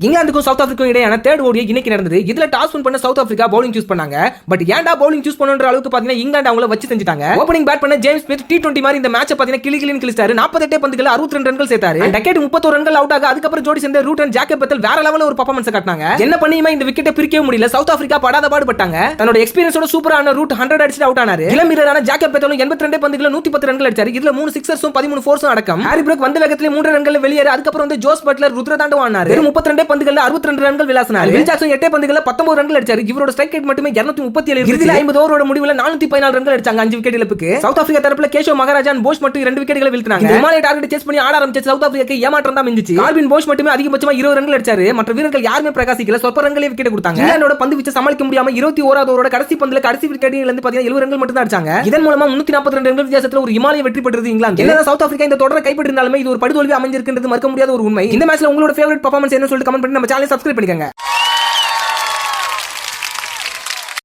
இங்கிலாந்துக்கும் south ஆப்பிரிக்கும் இடையான third ஓடியை இன்னைக்கு நடந்தது. இதுல டாஸ் வின் பண்ண சவுத் ஆப்பிரிக்கா பவுலிங் சூஸ் பண்ணாங்க. பட் ஏன்டா பவுலிங் சூஸ் பண்ணுன்ற அளவுக்கு பாத்தீங்கன்னா இங்கிலாந்து அவங்கள வச்சு செஞ்சுட்டாங்க. ஓப்பனிங் பேட் பண்ண ஜேம்ஸ் ஸ்மித் T20 மாதிரி இந்த மேட்சை பாத்தீங்கன்னா கிளிகிளின்னு கிழிச்சாரு. 48 பந்துகள் 62 ரன்கள் சேர்த்தாரு. டக்கெட் 31 ரன்கள் அவுட் ஆக அதுக்கப்புறம் ஜோடி சேர்ந்த ரூட் அண்ட் ஜாக்கப் பெத்தல் வேற லெவல்ல ஒரு பெர்ஃபார்மன்ஸ் காட்டினாங்க. என்ன பண்ணியுமே இந்த விக்கெட்டை பிரிக்கவே முடியல. சவுத் ஆப்பிரிக்கா படாத பாடுபட்டாங்க. தன்னோட எக்ஸ்பீரியன்ஸோட சூப்பரான ரூட் 100 அடிச்சு அவுட் ஆனாரு. இளம் வீரரான ஜாக்கப் பெத்தலும் 82 பந்துகள் 110 ரன்கள் அடிச்சாரு. இதுல 3 சிக்ஸர்ஸும் 13 ஃபோர்ஸும் அடக்கம். ஹாரி ப்ரூக் வந்த வேகத்திலே 3 ரன்கள் வெளியேற அதுக்கப்புறம் வந்து ஜோஸ் பட்லர் ருத்ரதாண்டவம் ஆனாரு. 32 பந்துகள் 62 ரன்கள் விளாசினாரு. வில் ஜாக்சன் 8 பந்துகள்ல 19 ரன்கள் அடிச்சாரு. இவரோட ஸ்ட்ரைக் ரேட் மட்டுமே 237. இறுதியில் 50 ஓவரோட முடிவுல 414 ரன்கள் அடிச்சாங்க. 5 விக்கெட் இழப்புக்கு. சவுத் ஆப்பிரிக்கா தரப்புல கேஷவ் மகாராஜன் போஷ் மட்டும் 2 விக்கெட்களை வீழ்த்தினாங்க. இமாலய டார்கெட் சேஸ் பண்ணி ஆட ஆரம்பிச்ச சவுத் ஆப்பிரிக்காக்கு ஏமாற்றம் தான் மிஞ்சிச்சு. கார்பின் போஷ் மட்டுமே அதிகபட்சமா 20 ரன்கள் அடிச்சாரு. மற்ற வீரர்கள் யாருமே பிரகாசிக்கல. சொற்ப ரன்களே விக்கெட் கொடுத்தாங்க. இங்கிலாந்தோட பந்து வீச்சை சமாளிக்க முடியாம 21வது ஓவரோட கடைசி பந்துல கடைசி விக்கெட்ல இருந்து பாத்தீங்கன்னா 70 ரன்கள் மட்டும் தான் அடிச்சாங்க. இதன் மூலமா 342 ரன்கள் வித்தியாசத்துல ஒரு இமாலய வெற்றி பெற்றது இங்கிலாந்து. என்னதான் சவுத் ஆப்பிரிக்கா இந்த தொடரை கைப்பற்றினாலுமே இது ஒரு படுதோல்வி அமைஞ்சிருக்கிறது மறக்க முடியாத ஒரு உண்மை. இந்த மேட்ச்ல உங்களோட ஃபேவரட் பெர்ஃபார்மன்ஸ் என்ன சொல்லிட்டு கமெண்ட் பண்ணி நம்ம சேனலை சப்ஸ்கிரைப் பண்ணிக்கங்க.